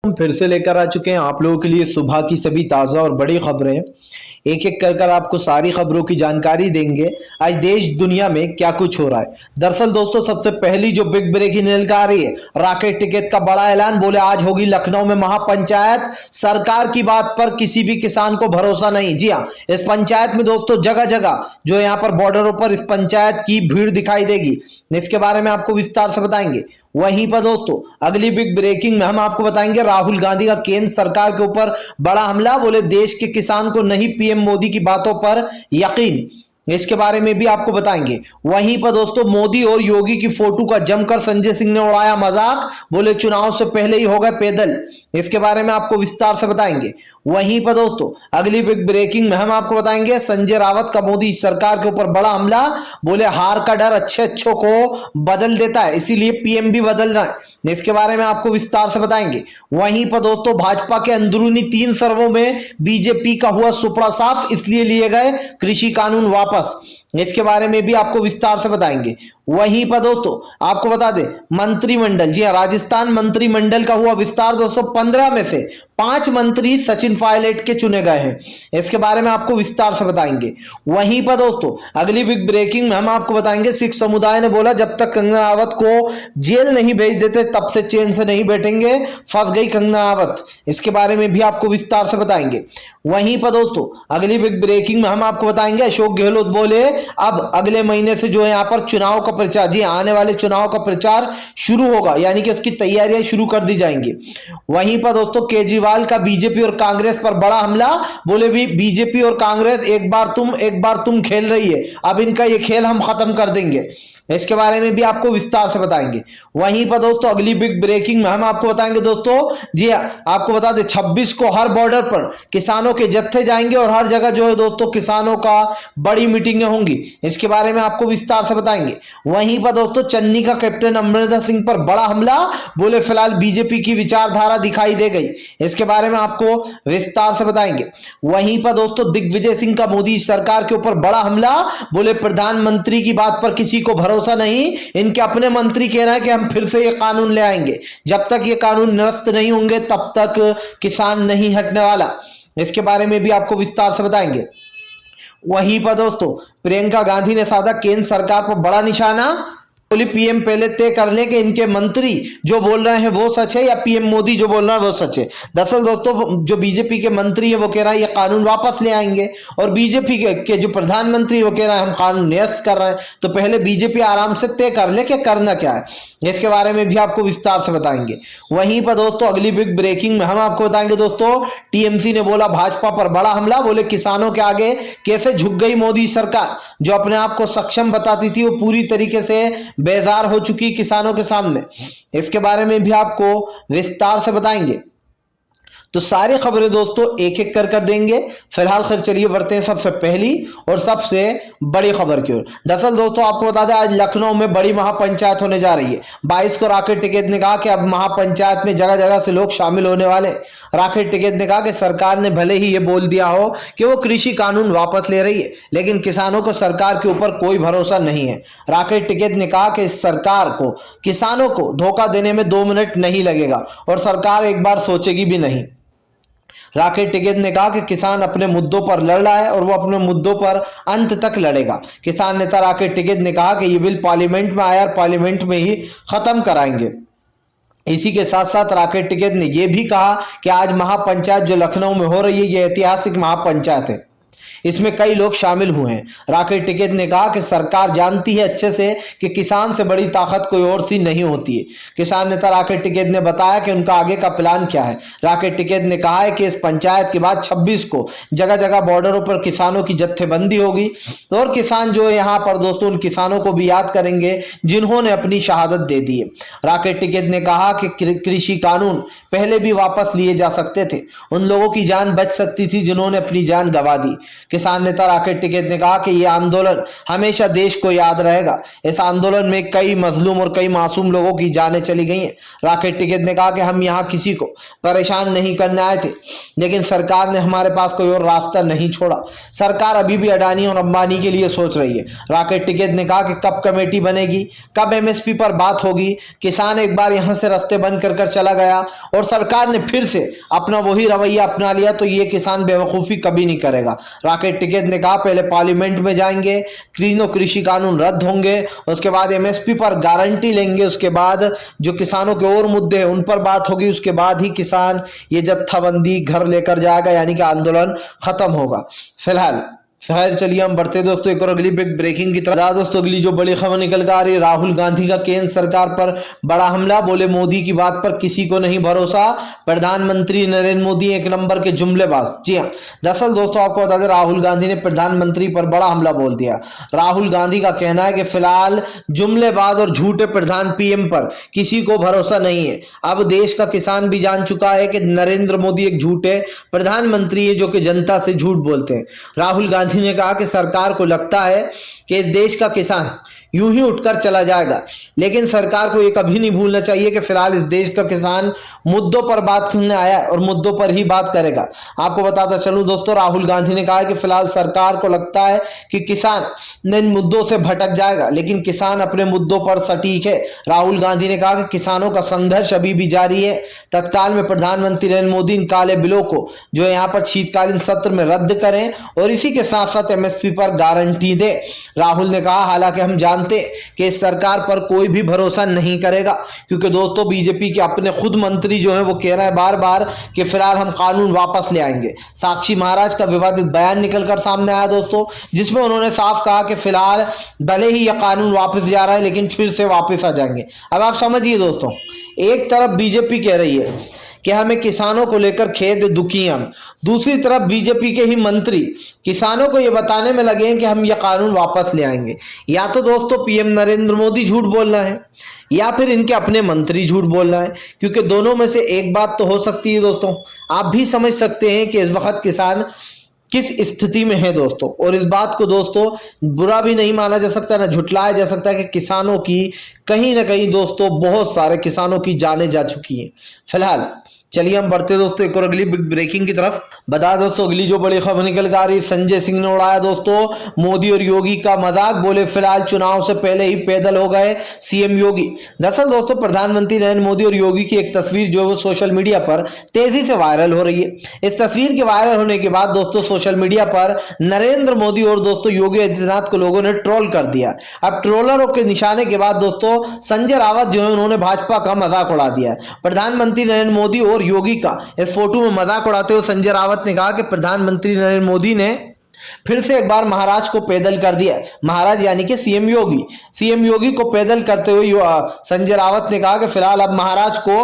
हम फिर से लेकर आ चुके हैं आप लोगों के लिए सुबह की सभी ताज़ा और बड़ी खबरें। एक एक कर आपको सारी खबरों की जानकारी देंगे आज देश दुनिया में क्या कुछ हो रहा है। दरअसल दोस्तों, सबसे पहली जो बिग ब्रेकिंग निकल आ रही है, राकेट टिकट का बड़ा ऐलान। बोले आज होगी लखनऊ में महापंचायत, सरकार की बात पर किसी भी किसान को भरोसा नहीं। जी हाँ, इस पंचायत में दोस्तों जगह जगह जो यहाँ पर बॉर्डरों पर इस पंचायत की भीड़ दिखाई देगी, इसके बारे में आपको विस्तार से बताएंगे। वहीं पर दोस्तों अगली बिग ब्रेकिंग में हम आपको बताएंगे राहुल गांधी का केंद्र सरकार के ऊपर बड़ा हमला। बोले देश के किसान को नहीं पीएम मोदी की बातों पर यकीन, इसके बारे में भी आपको बताएंगे। वहीं पर दोस्तों मोदी और योगी की फोटो का जमकर संजय सिंह ने उड़ाया मजाक। बोले चुनाव से पहले ही हो गए पैदल, इसके बारे में आपको विस्तार से बताएंगे। वहीं पर दोस्तों अगली बिग ब्रेकिंग में हम आपको बताएंगे संजय रावत का मोदी सरकार के ऊपर बड़ा हमला। बोले हार का डर अच्छे अच्छों को बदल देता है, इसीलिए पीएम भी बदल रहा है, इसके बारे में आपको विस्तार से बताएंगे। वहीं पर दोस्तों भाजपा के अंदरूनी 3 सर्वों में बीजेपी का हुआ सुपड़ा साफ, इसलिए लिए गए कृषि कानून वापस, इसके बारे में भी आपको विस्तार से बताएंगे। वहीं पर दोस्तों आपको बता दें मंत्रिमंडल, जी हां, राजस्थान मंत्रिमंडल का हुआ विस्तार। दोस्तों 15 में से 5 मंत्री सचिन पायलट के चुने गए हैं, इसके बारे में आपको विस्तार से बताएंगे। वहीं पर दोस्तों अगली बिग ब्रेकिंग में हम आपको बताएंगे सिख समुदाय ने बोला जब तक कंगना रावत को जेल नहीं भेज देते तब से चैन से नहीं बैठेंगे, फंस गई कंगना रावत, इसके बारे में भी आपको विस्तार से बताएंगे। वहीं पर दोस्तों अगली बिग ब्रेकिंग में हम आपको बताएंगे अशोक गहलोत बोले अब अगले महीने से जो है यहाँ पर चुनाव का प्रचार, जी आने वाले चुनाव का प्रचार शुरू होगा, यानी कि उसकी तैयारियां शुरू कर दी जाएंगी। वहीं पर दोस्तों केजरीवाल का बीजेपी और कांग्रेस पर बड़ा हमला। बोले भी बीजेपी और कांग्रेस एक बार तुम खेल रही है, अब इनका ये खेल हम खत्म कर देंगे, इसके बारे में भी आपको विस्तार से बताएंगे। वहीं पर दोस्तों अगली बिग ब्रेकिंग में हम आपको बताएंगे दोस्तों, जी आपको बता दें 26 को हर बॉर्डर पर किसानों के जत्थे जाएंगे और हर जगह जो है दोस्तों किसानों का बड़ी मीटिंगें होंगी, इसके बारे में आपको विस्तार से बताएंगे। वहीं पर दोस्तों चन्नी का कैप्टन अमरिंदर सिंह पर बड़ा हमला। बोले फिलहाल बीजेपी की विचारधारा दिखाई दे गई, इसके बारे में आपको विस्तार से बताएंगे। वहीं पर दोस्तों दिग्विजय सिंह का मोदी सरकार के ऊपर बड़ा हमला। बोले प्रधानमंत्री की बात पर किसी को भरोसा नहीं, इनके अपने मंत्री कह रहे हैं कि हम फिर से ये कानून ले आएंगे, जब तक ये कानून निरस्त नहीं होंगे तब तक किसान नहीं हटने वाला, इसके बारे में भी आपको विस्तार से बताएंगे। वहीं पर दोस्तों प्रियंका गांधी ने साधा केंद्र सरकार पर बड़ा निशाना। बोली पीएम पहले तय कर ले कि इनके मंत्री जो बोल रहे हैं वो सच है या पीएम मोदी जो बोल रहा है वो सच है। दरअसल दोस्तों जो बीजेपी के मंत्री है वो कह रहा है ये कानून वापस ले आएंगे, और बीजेपी के जो प्रधानमंत्री वो कह रहा है हम कानून निरस्त कर रहे हैं। तो पहले बीजेपी आराम से तय कर ले कि करना क्या है, इसके बारे में भी आपको विस्तार से बताएंगे। वहीं पर दोस्तों अगली बिग ब्रेकिंग में हम आपको बताएंगे दोस्तों टीएमसी ने बोला भाजपा पर बड़ा हमला। बोले किसानों के आगे कैसे झुक गई मोदी सरकार, जो अपने आप को सक्षम बताती थी वो पूरी तरीके से बेजार हो चुकी किसानों के सामने, इसके बारे में भी आपको विस्तार से बताएंगे। तो सारी खबरें दोस्तों एक एक कर देंगे। फिलहाल खैर चलिए बढ़ते हैं सबसे पहली और सबसे बड़ी खबर की ओर। दरअसल दोस्तों आपको बता दें आज लखनऊ में बड़ी महापंचायत होने जा रही है। 22 को राकेट टिकैत ने कहा कि अब महापंचायत में जगह जगह से लोग शामिल होने वाले। राकेट टिकैत ने कहा कि सरकार ने भले ही ये बोल दिया हो कि वो कृषि कानून वापस ले रही है, लेकिन किसानों को सरकार के ऊपर कोई भरोसा नहीं है। राकेट टिकैत ने कहा कि इस सरकार को किसानों को धोखा देने में 2 मिनट नहीं लगेगा और सरकार एक बार सोचेगी भी नहीं। राकेट टिकैत ने कहा कि किसान अपने मुद्दों पर लड़ रहा है और वो अपने मुद्दों पर अंत तक लड़ेगा। किसान नेता राकेट टिकैत ने कहा कि ये बिल पार्लियामेंट में आया और पार्लियामेंट में ही खत्म कराएंगे। इसी के साथ साथ राकेट टिकैत ने यह भी कहा कि आज महापंचायत जो लखनऊ में हो रही है ये ऐतिहासिक महापंचायत है, इसमें कई लोग शामिल हुए हैं। राकेट टिकैत ने कहा कि सरकार जानती है अच्छे से कि किसान से बड़ी ताकत कोई और सी नहीं होती है। किसान नेता राकेट टिकैत ने बताया कि उनका आगे का प्लान क्या है। राकेट टिकैत ने कहा है कि इस पंचायत के बाद 26 को जगह जगह बॉर्डरों पर किसानों की जत्थेबंदी होगी और किसान जो है यहाँ पर दोस्तों उन किसानों को भी याद करेंगे जिन्होंने अपनी शहादत दे दी है। राकेट टिकैत ने कहा कि कृषि कानून पहले भी वापस लिए जा सकते थे, उन लोगों की जान बच सकती थी जिन्होंने अपनी जान गंवा दी। किसान नेता राकेश टिकैत ने कहा कि यह आंदोलन हमेशा देश को याद रहेगा। इस आंदोलन में कई मजलूम और कई मासूम लोगों की जानें चली गई हैं। राकेश टिकैत ने कहा कि हम यहाँ किसी को परेशान नहीं करने आए थे, लेकिन सरकार ने हमारे पास कोई और रास्ता नहीं छोड़ा। सरकार अभी भी अडानी और अंबानी के लिए सोच रही है। राकेश टिकैत ने कहा कि कब कमेटी बनेगी, कब एमएसपी पर बात होगी। किसान एक बार यहां से रास्ते बंद कर चला गया और सरकार ने फिर से अपना वही रवैया अपना लिया तो ये किसान बेवकूफी कभी नहीं करेगा। राकेश टिकैत ने कहा पहले पार्लियामेंट में जाएंगे, तीनों कृषि कानून रद्द होंगे, उसके बाद एमएसपी पर गारंटी लेंगे, उसके बाद जो किसानों के और मुद्दे हैं उन पर बात होगी, उसके बाद ही किसान ये जत्थाबंदी घर लेकर जाएगा, यानी कि आंदोलन खत्म होगा। फिलहाल खैर चलिए हम बढ़ते दोस्तों एक और अगली बिग ब्रेकिंग की तरफ। दोस्तों अगली जो बड़ी खबर निकल कर आ रही है, राहुल गांधी का केंद्र सरकार पर बड़ा हमला। बोले मोदी की बात पर किसी को नहीं भरोसा, प्रधानमंत्री नरेंद्र मोदी एक नंबर के जुमलेबाज। जी हाँ, दरअसल दोस्तों आपको बता दें राहुल गांधी ने प्रधानमंत्री पर बड़ा हमला बोल दिया। राहुल गांधी का कहना है कि फिलहाल जुमलेबाज और झूठे प्रधान पीएम पर किसी को भरोसा नहीं है। अब देश का किसान भी जान चुका है कि नरेंद्र मोदी एक झूठे प्रधानमंत्री है जो कि जनता से झूठ बोलते हैं। राहुल गांधी ने कहा कि सरकार को लगता है कि देश का किसान यूं ही उठकर चला जाएगा, लेकिन सरकार को यह कभी नहीं भूलना चाहिए कि फिलहाल इस देश का किसान मुद्दों पर बात करने आया है और मुद्दों पर ही बात करेगा। आपको बताता चलूं दोस्तों, राहुल गांधी ने कहा कि फिलहाल सरकार को लगता है कि किसान इन मुद्दों से भटक जाएगा, लेकिन किसान अपने मुद्दों पर सटीक है। राहुल गांधी ने कहा कि किसानों का संघर्ष अभी भी जारी है। तत्काल में प्रधानमंत्री नरेंद्र मोदी इन काले बिलों को जो यहाँ पर शीतकालीन सत्र में रद्द करें और इसी के साथ साथ एमएसपी पर गारंटी दे। राहुल ने कहा हालांकि हम जानते कि इस सरकार पर कोई भी भरोसा नहीं करेगा, क्योंकि दोस्तों बीजेपी के अपने खुद मंत्री जो है वो कह रहे हैं बार बार कि फिलहाल हम कानून वापस ले आएंगे। साक्षी महाराज का विवादित बयान निकलकर सामने आया दोस्तों, जिसमें उन्होंने साफ कहा कि फिलहाल भले ही यह कानून वापस जा रहा है लेकिन फिर से वापस आ जाएंगे। अब आप समझिए दोस्तों, एक तरफ बीजेपी कह रही है कि हमें किसानों को लेकर खेद दुखी हम, दूसरी तरफ बीजेपी के ही मंत्री किसानों को यह बताने में लगे हैं कि हम यह कानून वापस ले आएंगे। या तो दोस्तों पीएम नरेंद्र मोदी झूठ बोल रहे हैं या फिर इनके अपने मंत्री झूठ बोल रहे हैं, क्योंकि दोनों में से एक बात तो हो सकती है दोस्तों। आप भी समझ सकते हैं कि इस वक्त किसान किस स्थिति में है दोस्तों, और इस बात को दोस्तों बुरा भी नहीं माना जा सकता, ना झुटलाया जा सकता कि किसानों की कहीं ना कहीं दोस्तों बहुत सारे किसानों की जानें जा चुकी हैं। फिलहाल चलिए हम बढ़ते दोस्तों एक और अगली बिग ब्रेकिंग की तरफ। बता दोस्तों अगली जो बड़ी खबर निकल कर आ रही, संजय सिंह ने उड़ाया दोस्तों मोदी और योगी का मजाक। बोले फिलहाल चुनाव से पहले ही पैदल हो गए सीएम योगी। दरअसल दोस्तों प्रधानमंत्री नरेंद्र मोदी और योगी की एक तस्वीर जो है वो सोशल मीडिया पर तेजी से वायरल हो रही है। इस तस्वीर के वायरल होने के बाद दोस्तों सोशल मीडिया पर नरेंद्र मोदी और दोस्तों योगी आदित्यनाथ को लोगों ने ट्रोल कर दिया। अब ट्रोलरों के निशाने के बाद दोस्तों संजय रावत जो है उन्होंने भाजपा का मजाक उड़ा दिया। प्रधानमंत्री नरेंद्र मोदी और योगी का इस फोटो में मजाक उड़ाते हुए संजय रावत ने कहा कि प्रधानमंत्री नरेंद्र मोदी ने फिर से एक बार महाराज को पैदल कर दिया। महाराज यानी कि सीएम योगी को पैदल करते हुए संजय रावत ने कहा कि फिलहाल अब महाराज को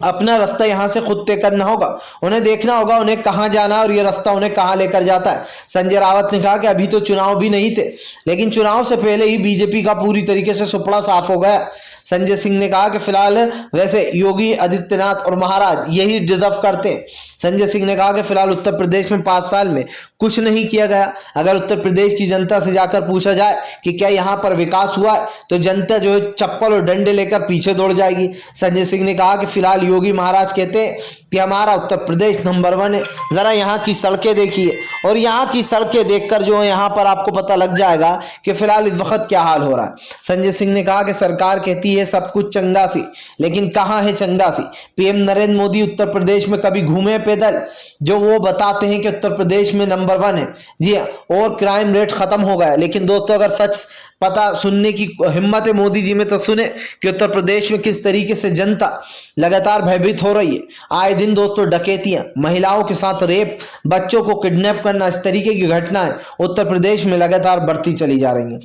अपना रास्ता यहां से खुद तय करना होगा, उन्हें देखना होगा उन्हें कहां जाना है और यह रास्ता उन्हें कहां लेकर जाता है। संजय रावत ने कहा कि अभी तो चुनाव भी नहीं थे, लेकिन चुनाव से पहले ही बीजेपी का पूरी तरीके से सुपड़ा साफ हो गया। संजय सिंह ने कहा कि फिलहाल वैसे योगी आदित्यनाथ और महाराज यही डिजर्व करते हैं। संजय सिंह ने कहा कि फिलहाल उत्तर प्रदेश में 5 साल में कुछ नहीं किया गया। अगर उत्तर प्रदेश की जनता से जाकर पूछा जाए कि क्या यहां पर विकास हुआ है तो जनता जो है चप्पल और डंडे लेकर पीछे दौड़ जाएगी। संजय सिंह ने कहा कि फिलहाल योगी महाराज कहते हैं कि हमारा उत्तर प्रदेश नंबर 1 है। जरा यहाँ की सड़कें देखिए और यहाँ की सड़कें देखकर जो है यहाँ पर आपको पता लग जाएगा कि फिलहाल इस वक्त क्या हाल हो रहा है। संजय सिंह ने कहा कि सरकार कहती है सब कुछ चंगा सी, लेकिन कहाँ है चंगा सी। पीएम नरेंद्र मोदी उत्तर प्रदेश में कभी घूमे पैदल जो वो बताते हैं कि उत्तर प्रदेश में नंबर 1 है। जी हाँ, और क्राइम रेट खत्म हो गया। लेकिन दोस्तों अगर सच पता सुनने की हिम्मत है मोदी जी में तो सुने कि उत्तर प्रदेश में किस तरीके से जनता लगातार भयभीत हो रही है। आए दिन दोस्तों डकैतियां, महिलाओं के साथ रेप, बच्चों को किडनैप करना, इस तरीके की घटनाएं उत्तर प्रदेश में लगातार बढ़ती चली जा रही हैं।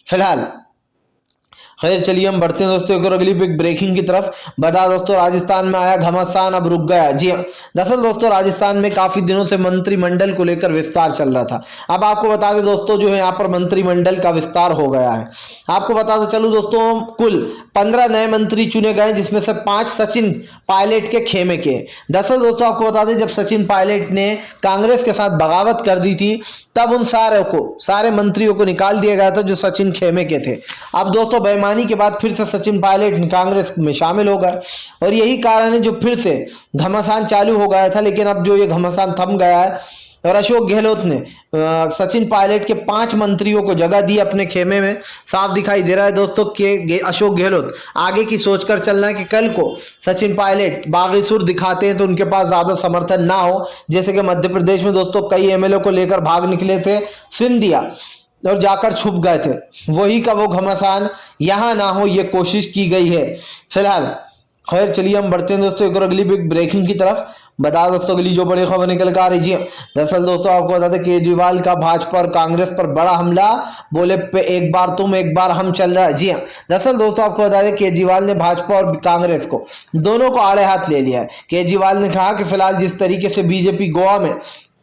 फिलहाल खैर चलिए हम बढ़ते हैं दोस्तों एक और अगली बिग ब्रेकिंग की तरफ। बता दोस्तों राजस्थान में आया घमासान, अब रुक गया। जी हाँ, दरअसल दोस्तों राजस्थान में काफी दिनों से मंत्रिमंडल को लेकर विस्तार चल रहा था। अब आपको बता दें दोस्तों जो है यहाँ पर मंत्रिमंडल का विस्तार हो गया है। आपको बता चलूं दोस्तों कुल 15 नए मंत्री चुने गए, जिसमें से 5 सचिन पायलट के खेमे के। दरअसल दोस्तों आपको बता दें जब सचिन पायलट ने कांग्रेस के साथ बगावत कर दी थी तब उन सारे मंत्रियों को निकाल दिया गया था जो सचिन खेमे के थे। अब दोस्तों बेईमानी के बाद फिर से सचिन पायलट कांग्रेस में शामिल हो गए और यही कारण है जो फिर से घमासान चालू हो गया था, लेकिन अब जो ये घमासान थम गया है और अशोक गहलोत ने सचिन पायलट के 5 मंत्रियों को जगह दी अपने खेमे में। साफ दिखाई दे रहा है दोस्तों कि अशोक गहलोत आगे की सोचकर चलना है कि कल को सचिन पायलट बागी सुर दिखाते हैं तो उनके पास ज्यादा समर्थन ना हो। जैसे कि मध्य प्रदेश में दोस्तों कई एमएलए को लेकर भाग निकले थे सिंधिया और जाकर छुप गए थे, वही का वो घमासान यहां ना हो ये कोशिश की गई है फिलहाल। खैर चलिए हम बढ़ते हैं दोस्तों एक और अगली बिग ब्रेकिंग की तरफ। बता दोस्तों अगली जो बड़ी खबर निकल कर आ रही है, दरअसल दोस्तों आपको बता दें केजरीवाल का भाजपा और कांग्रेस पर बड़ा हमला, बोले पे एक बार तुम एक बार हम चल रहा है। जी हाँ, दरअसल दोस्तों आपको बता दें केजरीवाल ने भाजपा और कांग्रेस को दोनों को आड़े हाथ ले लिया है। केजरीवाल ने कहा कि फिलहाल जिस तरीके से बीजेपी गोवा में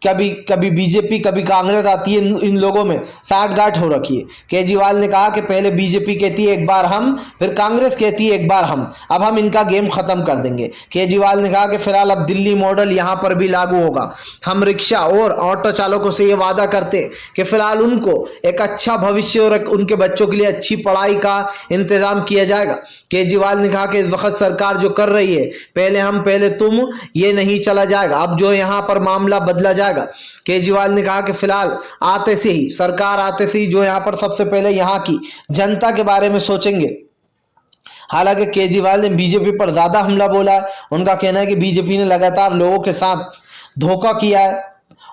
कभी बीजेपी कभी कांग्रेस आती है, इन लोगों में साठगांठ हो रखी है। केजरीवाल ने कहा कि पहले बीजेपी कहती है एक बार हम, फिर कांग्रेस कहती है एक बार हम, अब हम इनका गेम खत्म कर देंगे। केजरीवाल ने कहा कि फिलहाल अब दिल्ली मॉडल यहां पर भी लागू होगा। हम रिक्शा और ऑटो चालकों से ये वादा करते कि फिलहाल उनको एक अच्छा भविष्य और उनके बच्चों के लिए अच्छी पढ़ाई का इंतजाम किया जाएगा। केजरीवाल ने कहा कि इस वक्त सरकार जो कर रही है पहले हम पहले तुम, ये नहीं चला जाएगा, अब जो यहाँ पर मामला बदला जाएगा। केजरीवाल ने कहा कि फिलहाल सरकार आते से ही जो यहां पर सबसे पहले यहां की जनता के बारे में सोचेंगे। हालांकि केजरीवाल ने बीजेपी पर ज्यादा हमला बोला है। उनका कहना है कि बीजेपी ने लगातार लोगों के साथ धोखा किया है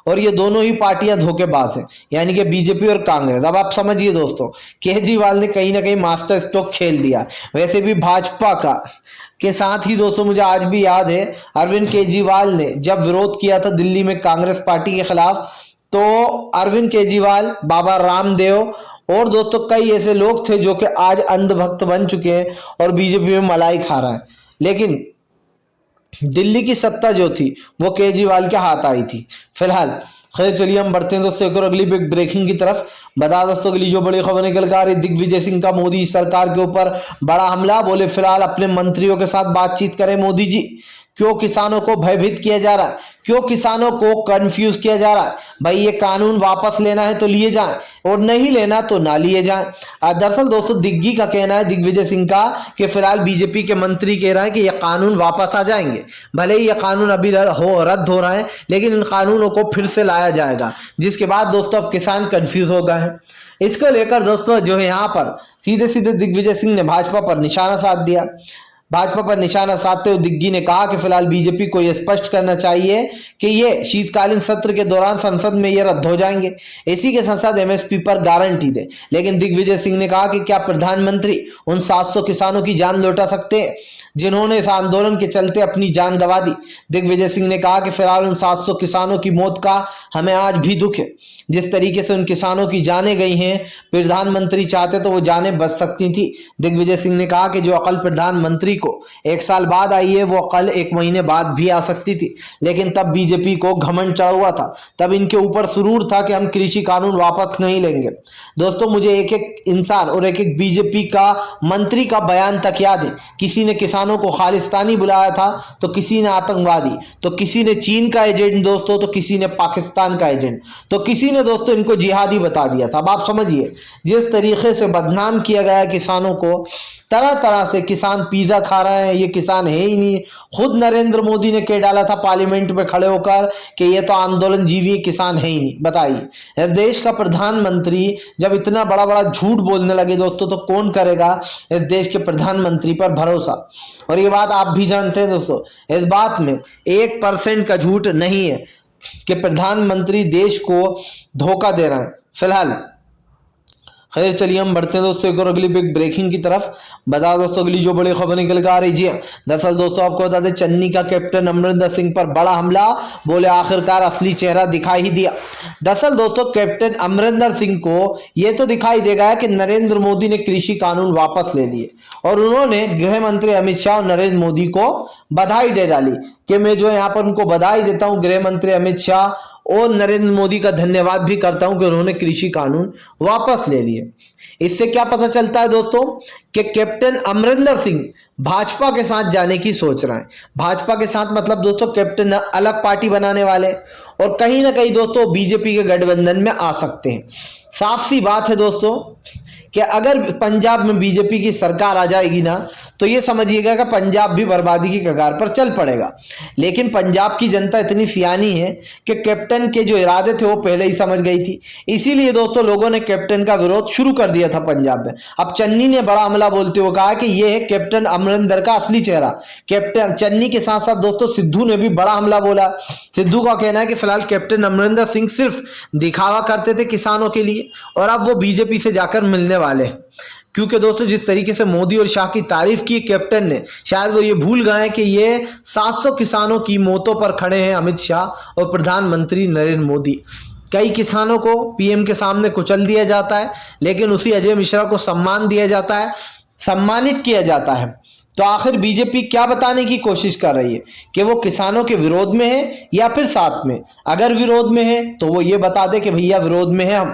और ये दोनों ही पार्टियां धोखेबाज हैं, यानी कि बीजेपी और कांग्रेस। अब आप समझिए दोस्तों केजरीवाल ने कहीं ना कहीं मास्टर स्ट्रोक खेल दिया। वैसे भी भाजपा का के साथ ही दोस्तों मुझे आज भी याद है अरविंद केजरीवाल ने जब विरोध किया था दिल्ली में कांग्रेस पार्टी के खिलाफ, तो अरविंद केजरीवाल, बाबा रामदेव और दोस्तों कई ऐसे लोग थे जो कि आज अंधभक्त बन चुके हैं और बीजेपी में मलाई खा रहा है, लेकिन दिल्ली की सत्ता जो थी वो केजरीवाल के हाथ आई थी फिलहाल। खैर चलिए हम बढ़ते हैं दोस्तों एक और अगली बिग ब्रेकिंग की तरफ। बता दोस्तों अगली जो बड़ी खबर निकल कर आ रही, दिग्विजय सिंह का मोदी सरकार के ऊपर बड़ा हमला, बोले फिलहाल अपने मंत्रियों के साथ बातचीत करें मोदी जी। क्यों किसानों को भयभीत किया जा रहा है, क्यों किसानों को कंफ्यूज किया जा रहा है? भाई ये कानून वापस लेना है तो लिए जाए और नहीं लेना तो ना लिए जाए। दरअसल दोस्तों दिग्गी का कहना है, दिग्विजय सिंह का, कि फिलहाल बीजेपी के मंत्री कह रहे हैं कि ये कानून वापस आ जाएंगे। भले ही ये कानून अभी रद्द हो रहा है लेकिन इन कानूनों को फिर से लाया जाएगा, जिसके बाद दोस्तों अब किसान कंफ्यूज हो गए हैं। इसको लेकर दोस्तों जो है यहाँ पर सीधे सीधे दिग्विजय सिंह ने भाजपा पर निशाना साध दिया। भाजपा पर निशाना साधते हुए दिग्गी ने कहा कि फिलहाल बीजेपी को यह स्पष्ट करना चाहिए कि ये शीतकालीन सत्र के दौरान संसद में ये रद्द हो जाएंगे, इसी के साथ एमएसपी पर गारंटी दे। लेकिन दिग्विजय सिंह ने कहा कि क्या प्रधानमंत्री उन 700 किसानों की जान लौटा सकते हैं जिन्होंने इस आंदोलन के चलते अपनी जान गंवा दी? दिग्विजय सिंह ने कहा कि फिलहाल उन 700 किसानों की मौत का हमें आज भी दुख है। जिस तरीके से उन किसानों की जानें गई हैं, प्रधानमंत्री चाहते तो वो जानें बच सकती थी। दिग्विजय सिंह ने कहा कि जो अकल प्रधानमंत्री को 1 साल बाद आई है वो अकल 1 महीने बाद भी आ सकती थी, लेकिन तब बीजेपी को घमंड चढ़ा हुआ था, तब इनके ऊपर सुरूर था कि हम कृषि कानून वापस नहीं लेंगे। दोस्तों मुझे एक एक इंसान और एक एक बीजेपी का मंत्री का बयान तक याद है। किसी ने किसानों को खालिस्तानी बुलाया था तो किसी ने आतंकवादी, तो किसी ने चीन का एजेंट दोस्तों, तो किसी ने पाकिस्तान का एजेंट, तो किसी ने दोस्तों इनको जिहादी बता दिया था। अब आप समझिए जिस तरीके से बदनाम किया गया है किसानों को, तरह तरह से किसान पिज्जा खा रहे हैं, ये किसान है ही नहीं। खुद नरेंद्र मोदी ने कह डाला था पार्लियामेंट में खड़े होकर कि ये तो आंदोलन जीवी किसान है ही नहीं। बताइए इस देश का प्रधानमंत्री जब इतना बड़ा बड़ा झूठ बोलने लगे दोस्तों, तो कौन करेगा इस देश के प्रधानमंत्री पर भरोसा? और ये बात आप भी जानते हैं दोस्तों, इस बात में 1% का झूठ नहीं है कि प्रधानमंत्री देश को धोखा दे रहे हैं फिलहाल। खैर चलिए हम बढ़ते हैं दोस्तों एक और अगली बिग ब्रेकिंग की तरफ। बता दोस्तों अगली जो बड़ी खबर निकल कर आ रही है, दरअसल दोस्तों आपको बता दें चन्नी का कैप्टन अमरिंदर सिंह पर बड़ा हमला, बोले आखिरकार असली चेहरा दिखाई ही दिया। दरअसल दोस्तों कैप्टन अमरिंदर सिंह को यह तो दिखाई देगा कि नरेंद्र मोदी ने कृषि कानून वापस ले लिए और उन्होंने गृह मंत्री अमित शाह और नरेंद्र मोदी को बधाई दे डाली कि मैं जो यहाँ पर उनको बधाई देता हूँ, गृह मंत्री अमित शाह और नरेंद्र मोदी का धन्यवाद भी करता हूं कि उन्होंने कृषि कानून वापस ले लिए। इससे क्या पता चलता है दोस्तों कि कैप्टन अमरिंदर सिंह भाजपा के साथ जाने की सोच रहे हैं। भाजपा के साथ मतलब दोस्तों कैप्टन अलग पार्टी बनाने वाले और कहीं ना कहीं दोस्तों बीजेपी के गठबंधन में आ सकते हैं। साफ सी बात है दोस्तों कि अगर पंजाब में बीजेपी की सरकार आ जाएगी ना तो ये समझिएगा कि पंजाब भी बर्बादी की कगार पर चल पड़ेगा। लेकिन पंजाब की जनता इतनी सियानी है कि कैप्टन के जो इरादे थे वो पहले ही समझ गई थी, इसीलिए दोस्तों लोगों ने कैप्टन का विरोध शुरू कर दिया था पंजाब में। अब चन्नी ने बड़ा हमला बोलते हुए कहा कि यह है कैप्टन अमरिंदर का असली चेहरा। कैप्टन चन्नी के साथ साथ दोस्तों सिद्धू ने भी बड़ा हमला बोला। सिद्धू का कहना है कि फिलहाल कैप्टन अमरिंदर सिंह सिर्फ दिखावा करते थे किसानों के लिए और अब वो बीजेपी से जाकर मिलने वाले हैं, क्योंकि दोस्तों जिस तरीके से मोदी और शाह की तारीफ की कैप्टन ने, शायद वो ये भूल गए कि ये 700 किसानों की मौतों पर खड़े हैं अमित शाह और प्रधानमंत्री नरेंद्र मोदी। कई किसानों को पीएम के सामने कुचल दिया जाता है, लेकिन उसी अजय मिश्रा को सम्मान दिया जाता है, सम्मानित किया जाता है। तो आखिर बीजेपी क्या बताने की कोशिश कर रही है कि वो किसानों के विरोध में है या फिर साथ में? अगर विरोध में है तो वो ये बता दे कि भैया विरोध में है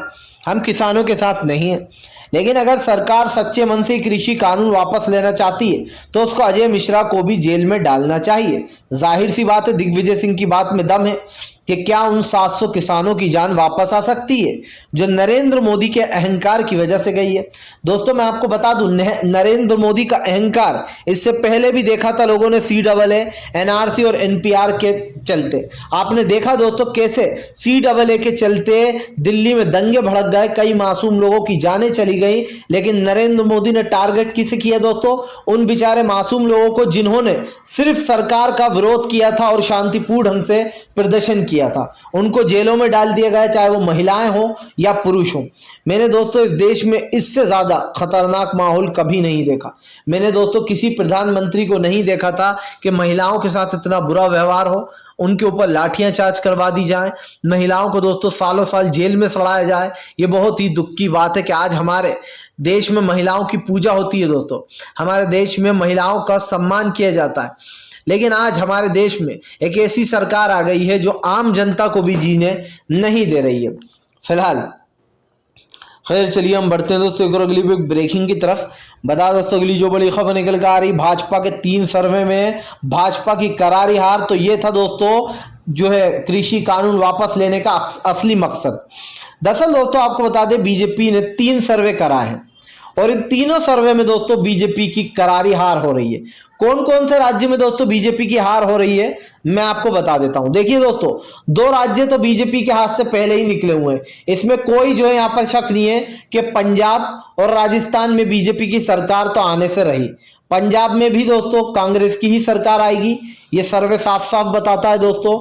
हम किसानों के साथ नहीं है। लेकिन अगर सरकार सच्चे मन से कृषि कानून वापस लेना चाहती है तो उसको अजय मिश्रा को भी जेल में डालना चाहिए। जाहिर सी बात है दिग्विजय सिंह की बात में दम है कि क्या उन 700 किसानों की जान वापस आ सकती है जो नरेंद्र मोदी के अहंकार की वजह से गई है। दोस्तों मैं आपको बता दूं नरेंद्र मोदी का अहंकार इससे पहले भी देखा था लोगों ने CAA, NRC और NPR के चलते। आपने देखा दोस्तों कैसे CAA के चलते दिल्ली में दंगे भड़क गए, कई मासूम लोगों की जानें चली गई, लेकिन नरेंद्र मोदी ने टारगेट किसे किया दोस्तों? उन बेचारे मासूम लोगों को जिन्होंने सिर्फ सरकार का विरोध किया था और शांतिपूर्ण ढंग से प्रदर्शन किया था। उनको जेलों में डाल दिया गया, चाहे वो महिलाएं हो या पुरुष हो। मैंने दोस्तों इस देश में इससे ज्यादा खतरनाक माहौल कभी नहीं देखा। मैंने दोस्तों किसी प्रधानमंत्री को नहीं देखा था कि महिलाओं के साथ इतना बुरा व्यवहार हो, उनके ऊपर लाठियां चार्ज करवा दी जाए, महिलाओं को दोस्तों सालों साल जेल में सड़ाया जाए। ये बहुत ही दुख की बात है कि आज हमारे देश में महिलाओं की पूजा होती है दोस्तों, हमारे देश में महिलाओं का सम्मान किया जाता है, लेकिन आज हमारे देश में एक ऐसी सरकार आ गई है जो आम जनता को भी जीने नहीं दे रही है। फिलहाल खैर चलिए हम बढ़ते हैं दोस्तों एक और अगली ब्रेकिंग की तरफ। बता दोस्तों अगली जो बड़ी खबर निकल कर आ रही, भाजपा के 3 सर्वे में भाजपा की करारी हार। तो ये था दोस्तों जो है कृषि कानून वापस लेने का असली मकसद। दरअसल दोस्तों आपको बता दें बीजेपी ने 3 सर्वे कराए हैं और इन तीनों सर्वे में दोस्तों बीजेपी की करारी हार हो रही है। कौन कौन से राज्य में दोस्तों बीजेपी की हार हो रही है मैं आपको बता देता हूं। देखिए दोस्तों 2 राज्य तो बीजेपी के हाथ से पहले ही निकले हुए हैं, इसमें कोई जो है यहां पर शक नहीं है कि पंजाब और राजस्थान में बीजेपी की सरकार तो आने से रही। पंजाब में भी दोस्तों कांग्रेस की ही सरकार आएगी, ये सर्वे साफ साफ बताता है दोस्तों।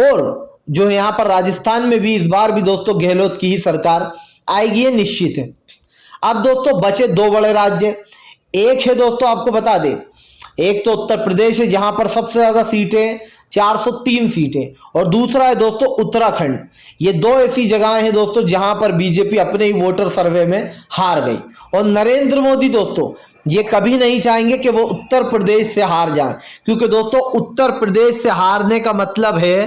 और जो है यहां पर राजस्थान में भी इस बार भी दोस्तों गहलोत की ही सरकार आएगी, ये निश्चित है। अब दोस्तों बचे 2 बड़े राज्य, एक है दोस्तों आपको बता दें, एक तो उत्तर प्रदेश है जहां पर सबसे ज्यादा सीटें 403 सीटें, और दूसरा है दोस्तों उत्तराखंड। ये 2 ऐसी जगहें हैं दोस्तों जहां पर बीजेपी अपने ही वोटर सर्वे में हार गई। और नरेंद्र मोदी दोस्तों ये कभी नहीं चाहेंगे कि वो उत्तर प्रदेश से हार जाएं, क्योंकि दोस्तों उत्तर प्रदेश से हारने का मतलब है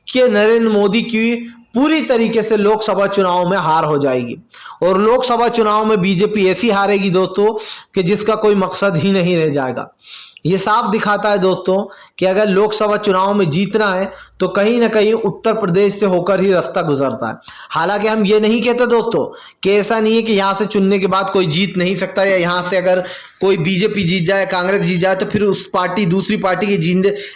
कि नरेंद्र मोदी की पूरी तरीके से लोकसभा चुनाव में हार हो जाएगी। और लोकसभा चुनाव में बीजेपी ऐसी हारेगी दोस्तों कि जिसका कोई मकसद ही नहीं रह जाएगा। ये साफ दिखाता है दोस्तों कि अगर लोकसभा चुनाव में जीतना है तो कहीं ना कहीं उत्तर प्रदेश से होकर ही रास्ता गुजरता है। हालांकि हम ये नहीं कहते दोस्तों कि ऐसा नहीं है कि यहां से चुनने के बाद कोई जीत नहीं सकता, या यहां से अगर कोई बीजेपी जीत जाए, कांग्रेस जीत जाए तो फिर उस पार्टी दूसरी पार्टी के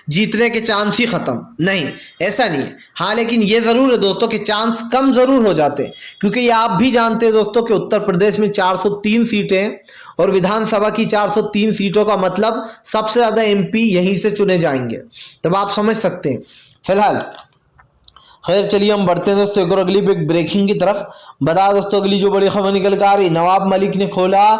जीतने के चांस ही खत्म, नहीं, ऐसा नहीं है। हाँ लेकिन ये जरूर है दोस्तों कि चांस कम जरूर हो जाते हैं, क्योंकि ये आप भी जानते हैं दोस्तों कि उत्तर प्रदेश में 403 सीटें और विधानसभा की 403 सीटों का मतलब सबसे ज्यादा MP यहीं से चुने जाएंगे, तब आप समझ सकते हैं। फिलहाल खैर चलिए हम बढ़ते हैं दोस्तों एक और अगली बिग ब्रेकिंग की तरफ। बता दोस्तों अगली जो बड़ी खबर निकल कर आ रही, नवाब मलिक ने खोला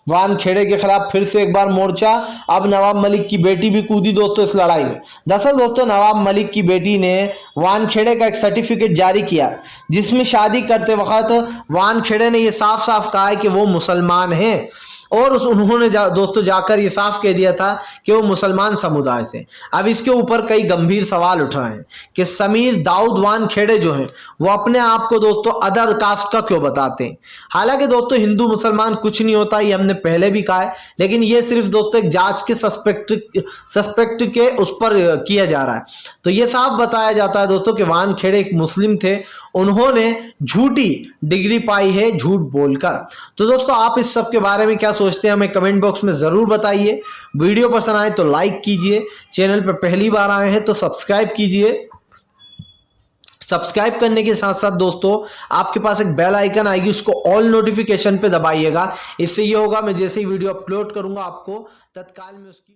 वानखेड़े के खिलाफ फिर से एक बार मोर्चा। अब नवाब मलिक की बेटी भी कूदी दोस्तों इस लड़ाई में। दरअसल दोस्तों नवाब मलिक की बेटी ने वानखेड़े का एक सर्टिफिकेट जारी किया जिसमें शादी करते वक्त वानखेड़े ने यह साफ साफ कहा है कि वो मुसलमान हैं और उन्होंने दोस्तों जाकर ये साफ कह दिया था कि वो मुसलमान समुदाय से। अब इसके ऊपर कई गंभीर सवाल उठ रहे हैं कि समीर दाऊद वानखेड़े जो हैं वो अपने आप को दोस्तों अदर कास्ट का क्यों बताते हैं। हालांकि दोस्तों हिंदू मुसलमान कुछ नहीं होता, ये हमने पहले भी कहा है, लेकिन ये सिर्फ दोस्तों एक जांच के सस्पेक्ट के उस पर किया जा रहा है। तो ये साफ बताया जाता है दोस्तों कि वानखेड़े एक मुस्लिम थे, उन्होंने झूठी डिग्री पाई है झूठ बोलकर। तो दोस्तों आप इस सब के बारे में क्या सोचते हैं हमें कमेंट बॉक्स में जरूर बताइए। वीडियो पसंद आए तो लाइक कीजिए, चैनल पर पहली बार आए हैं तो सब्सक्राइब कीजिए। सब्सक्राइब करने के साथ साथ दोस्तों आपके पास एक बेल आइकन आएगी, उसको ऑल नोटिफिकेशन पे दबाइएगा। इससे ये होगा मैं जैसे ही वीडियो अपलोड करूंगा आपको तत्काल में उसकी